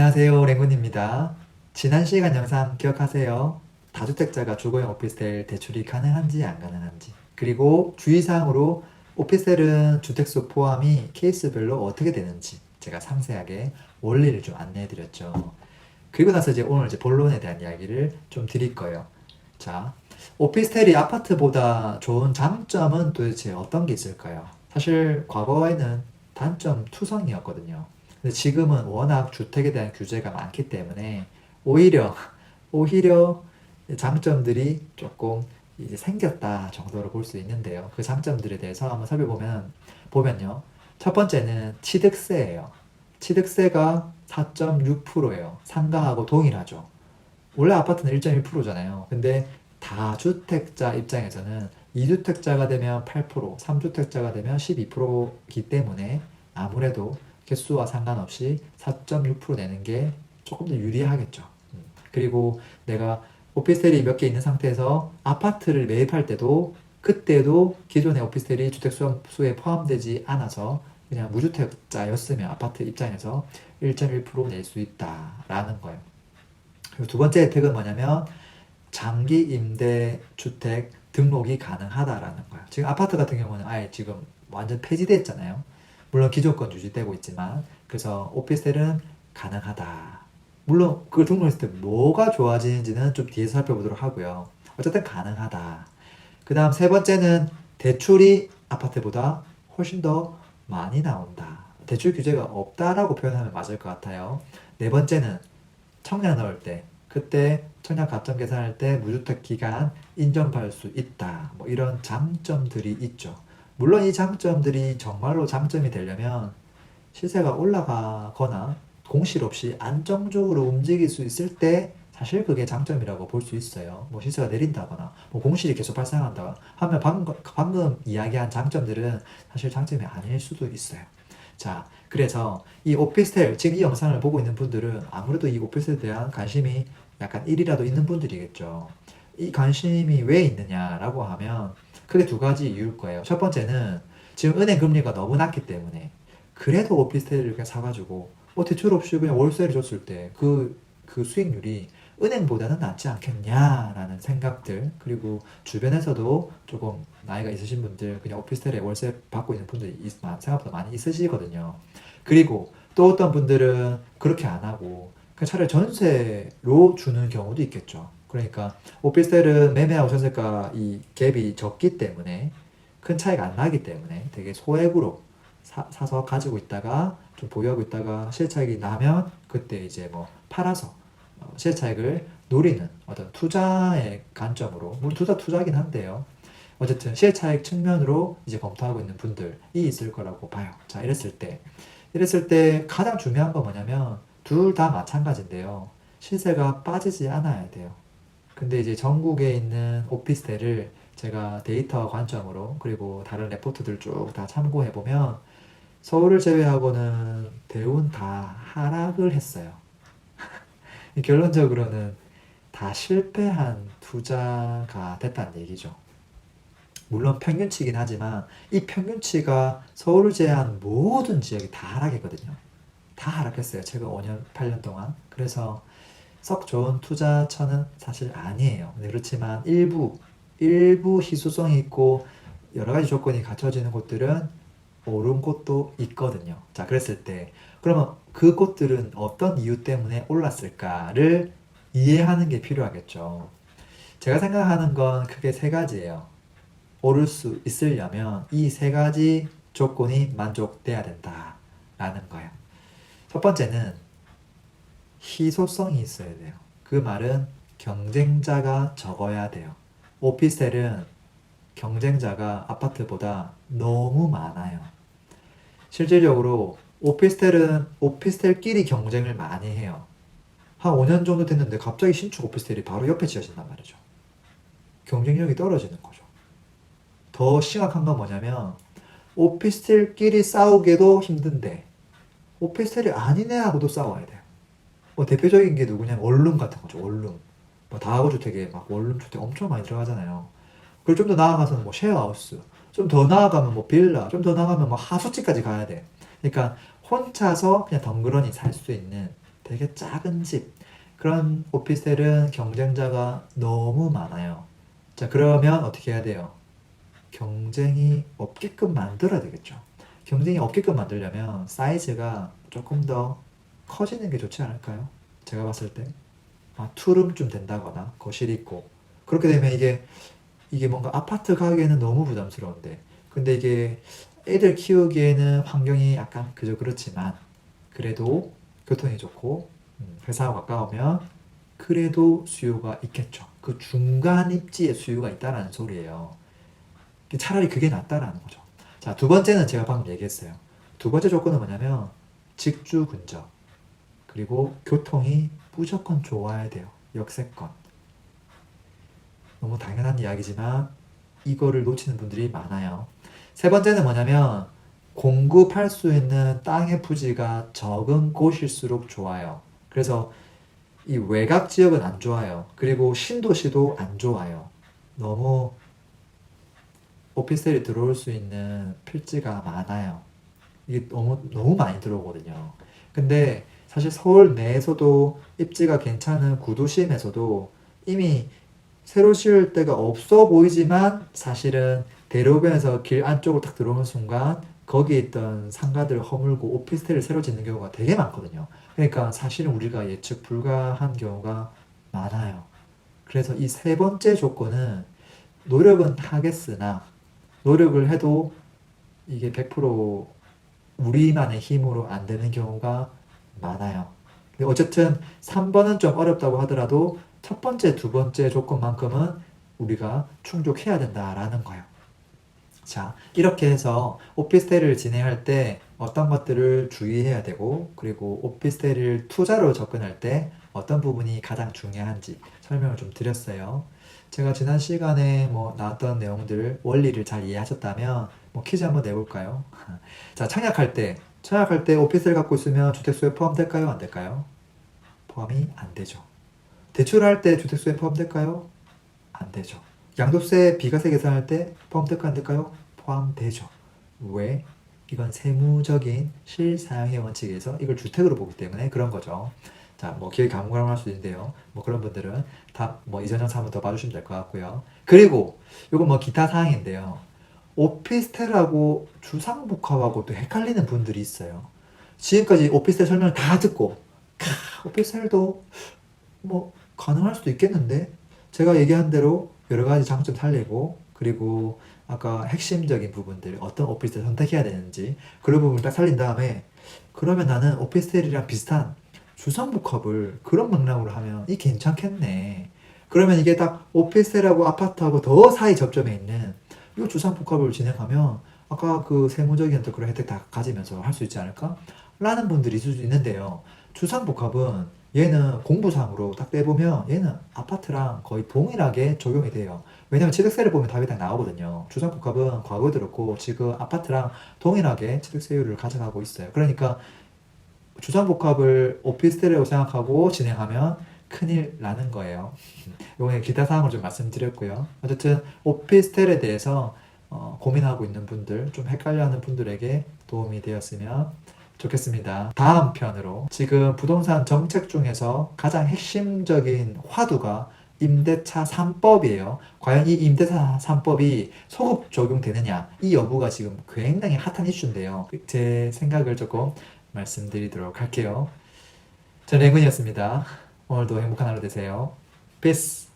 안녕하세요. 랭군입니다. 지난 시간 영상 기억하세요? 다주택자가 주거용 오피스텔 대출이 가능한지 안 가능한지, 그리고 주의사항으로 오피스텔은 주택수 포함이 케이스별로 어떻게 되는지 제가 상세하게 원리를 좀 안내해 드렸죠. 그리고 나서 이제 오늘 이제 본론에 대한 이야기를 좀 드릴 거예요. 자, 오피스텔이 아파트보다 좋은 장점은 도대체 어떤 게 있을까요? 사실 과거에는 단점 투성이었거든요. 근데 지금은 워낙 주택에 대한 규제가 많기 때문에 오히려 오히려 장점들이 조금 이제 생겼다 정도로 볼 수 있는데요. 그 장점들에 대해서 한번 살펴보면요. 첫 번째는 취득세예요. 취득세가 4.6%예요. 상가하고 동일하죠. 원래 아파트는 1.1%잖아요. 근데 다주택자 입장에서는 2주택자가 되면 8%, 3주택자가 되면 12%이기 때문에 아무래도 개수와 상관없이 4.6% 내는 게 조금 더 유리하겠죠. 그리고 내가 오피스텔이 몇 개 있는 상태에서 아파트를 매입할 때도 그때도 기존의 오피스텔이 주택수에 포함되지 않아서 그냥 무주택자였으면 아파트 입장에서 1.1%낼 수 있다라는 거예요. 그리고 두 번째 혜택은 뭐냐면 장기 임대 주택 등록이 가능하다라는 거예요. 지금 아파트 같은 경우는 아예 지금 완전 폐지됐잖아요. 물론 기존권 유지되고 있지만, 그래서 오피스텔은 가능하다. 물론 그걸 등록했을 때 뭐가 좋아지는지는 좀 뒤에서 살펴보도록 하고요. 어쨌든 가능하다. 그 다음 세 번째는 대출이 아파트보다 훨씬 더 많이 나온다. 대출 규제가 없다라고 표현하면 맞을 것 같아요. 네 번째는 청약 넣을 때, 그때 청약 가점 계산할 때 무주택 기간 인정받을 수 있다. 뭐 이런 장점들이 있죠. 물론 이 장점들이 정말로 장점이 되려면 시세가 올라가거나 공실 없이 안정적으로 움직일 수 있을 때 사실 그게 장점이라고 볼 수 있어요. 뭐 시세가 내린다거나 뭐 공실이 계속 발생한다 하면 방금 이야기한 장점들은 사실 장점이 아닐 수도 있어요. 자, 그래서 이 오피스텔, 지금 이 영상을 보고 있는 분들은 아무래도 이 오피스텔에 대한 관심이 약간 1이라도 있는 분들이겠죠. 이 관심이 왜 있느냐라고 하면 크게 두 가지 이유일 거예요. 첫 번째는 지금 은행 금리가 너무 낮기 때문에, 그래도 오피스텔을 이렇게 사가지고 대출 없이 그냥 월세를 줬을 때 그 수익률이 은행보다는 낫지 않겠냐라는 생각들, 그리고 주변에서도 조금 나이가 있으신 분들 그냥 오피스텔에 월세 받고 있는 분들이 생각보다 많이 있으시거든요. 그리고 또 어떤 분들은 그렇게 안 하고 그냥 차라리 전세로 주는 경우도 있겠죠. 그러니까 오피스텔은 매매하고 전세가 이 갭이 적기 때문에, 큰 차이가 안 나기 때문에 되게 소액으로 사서 가지고 있다가 좀 보유하고 있다가 실차익이 나면 그때 이제 뭐 팔아서 실차익을 노리는 어떤 투자의 관점으로, 물론 투자긴 한데요. 어쨌든 실차익 측면으로 이제 검토하고 있는 분들이 있을 거라고 봐요. 자, 이랬을 때 가장 중요한 건 뭐냐면 둘 다 마찬가지인데요. 시세가 빠지지 않아야 돼요. 근데 이제 전국에 있는 오피스텔을 제가 데이터 관점으로 그리고 다른 레포트들 쭉 다 참고해 보면 서울을 제외하고는 대부분 다 하락을 했어요. 결론적으로는 다 실패한 투자가 됐다는 얘기죠. 물론 평균치긴 하지만 이 평균치가 서울을 제외한 모든 지역이 다 하락했거든요. 다 하락했어요. 최근 5년, 8년 동안. 그래서 썩 좋은 투자처는 사실 아니에요. 근데 그렇지만 일부 희소성이 있고 여러 가지 조건이 갖춰지는 곳들은 오른 곳도 있거든요. 자, 그랬을 때 그러면 그 곳들은 어떤 이유 때문에 올랐을까를 이해하는 게 필요하겠죠. 제가 생각하는 건 크게 세 가지예요. 오를 수 있으려면 이 세 가지 조건이 만족돼야 된다라는 거예요. 첫 번째는 희소성이 있어야 돼요. 그 말은 경쟁자가 적어야 돼요. 오피스텔은 경쟁자가 아파트보다 너무 많아요. 실질적으로 오피스텔은 오피스텔끼리 경쟁을 많이 해요. 한 5년 정도 됐는데 갑자기 신축 오피스텔이 바로 옆에 지어진단 말이죠. 경쟁력이 떨어지는 거죠. 더 심각한 건 뭐냐면 오피스텔끼리 싸우기도 힘든데 오피스텔이 아닌 애하고도 싸워야 돼요. 뭐 대표적인 게 누구냐면 원룸 같은 거죠. 원룸. 뭐 다가구 주택에 막 원룸 주택 엄청 많이 들어가잖아요. 그리고 좀 더 나아가서는 뭐 쉐어하우스, 좀 더 나아가면 뭐 빌라, 좀 더 나아가면 뭐 하수치까지 가야 돼. 그러니까 혼자서 그냥 덩그러니 살 수 있는 되게 작은 집, 그런 오피스텔은 경쟁자가 너무 많아요. 자, 그러면 어떻게 해야 돼요? 경쟁이 없게끔 만들어야 되겠죠. 경쟁이 없게끔 만들려면 사이즈가 조금 더 커지는 게 좋지 않을까요? 제가 봤을 때. 투룸쯤 된다거나, 거실 있고. 그렇게 되면 이게 뭔가 아파트 가기에는 너무 부담스러운데. 근데 이게 애들 키우기에는 환경이 약간 그저 그렇지만, 그래도 교통이 좋고, 회사와 가까우면 그래도 수요가 있겠죠. 그 중간 입지에 수요가 있다라는 소리예요. 차라리 그게 낫다라는 거죠. 자, 두 번째는 제가 방금 얘기했어요. 두 번째 조건은 뭐냐면 직주 근접, 그리고 교통이 무조건 좋아야 돼요. 역세권. 너무 당연한 이야기지만 이거를 놓치는 분들이 많아요. 세 번째는 뭐냐면 공급할 수 있는 땅의 부지가 적은 곳일수록 좋아요. 그래서 이 외곽 지역은 안 좋아요. 그리고 신도시도 안 좋아요. 너무 오피스텔이 들어올 수 있는 필지가 많아요. 이게 너무 많이 들어오거든요. 근데 사실 서울 내에서도 입지가 괜찮은 구도심에서도 이미 새로 지을 데가 없어 보이지만 사실은 대로변에서 길 안쪽으로 딱 들어오는 순간 거기에 있던 상가들을 허물고 오피스텔을 새로 짓는 경우가 되게 많거든요. 그러니까 사실은 우리가 예측 불가한 경우가 많아요. 그래서 이 세 번째 조건은 노력은 하겠으나 노력을 해도 이게 100% 우리만의 힘으로 안 되는 경우가 많아요. 근데 어쨌든 3번은 좀 어렵다고 하더라도 첫 번째, 두 번째 조건만큼은 우리가 충족해야 된다라는 거예요. 자, 이렇게 해서 오피스텔을 진행할 때 어떤 것들을 주의해야 되고, 그리고 오피스텔을 투자로 접근할 때 어떤 부분이 가장 중요한지 설명을 좀 드렸어요. 제가 지난 시간에 나왔던 내용들, 원리를 잘 이해하셨다면 퀴즈 한번 내볼까요? 자, 청약할 때 오피스텔 갖고 있으면 주택수에 포함될까요? 안 될까요? 포함이 안 되죠. 대출할 때 주택수에 포함될까요? 안 되죠. 양도세, 비과세 계산할 때 포함될까 안 될까요? 포함되죠. 왜? 이건 세무적인 실사용의 원칙에서 이걸 주택으로 보기 때문에 그런 거죠. 자, 기억이 가물가물할 수 있는데요. 그런 분들은 다 이전 영상 한번 더 봐주시면 될 것 같고요. 그리고 이건 기타 사항인데요. 오피스텔하고 주상복합하고 또 헷갈리는 분들이 있어요. 지금까지 오피스텔 설명을 다 듣고 오피스텔도 가능할 수도 있겠는데 제가 얘기한 대로 여러 가지 장점 살리고, 그리고 아까 핵심적인 부분들 어떤 오피스텔 선택해야 되는지 그런 부분을 딱 살린 다음에 그러면 나는 오피스텔이랑 비슷한 주상복합을 그런 맥락으로 하면 이 괜찮겠네. 그러면 이게 딱 오피스텔하고 아파트하고 더 사이 접점에 있는 이 주상복합을 진행하면 아까 그 세무적인 또 그런 혜택 다 가지면서 할 수 있지 않을까? 라는 분들이 있을 수 있는데요. 주상복합은 얘는 공부상으로 딱 빼보면 얘는 아파트랑 거의 동일하게 적용이 돼요. 왜냐면 취득세를 보면 답이 딱 나오거든요. 주상복합은 과거에도 그렇고 지금 아파트랑 동일하게 취득세율을 가져가고 있어요. 그러니까 주상복합을 오피스텔이라고 생각하고 진행하면 큰일 나는 거예요. 이번에 기타 사항을 좀 말씀드렸고요. 어쨌든 오피스텔에 대해서 고민하고 있는 분들, 좀 헷갈려하는 분들에게 도움이 되었으면 좋겠습니다. 다음 편으로 지금 부동산 정책 중에서 가장 핵심적인 화두가 임대차 3법이에요. 과연 이 임대차 3법이 소급 적용되느냐, 이 여부가 지금 굉장히 핫한 이슈인데요. 제 생각을 조금 말씀드리도록 할게요. 저는 랭군이었습니다. 오늘도 행복한 하루 되세요. Peace.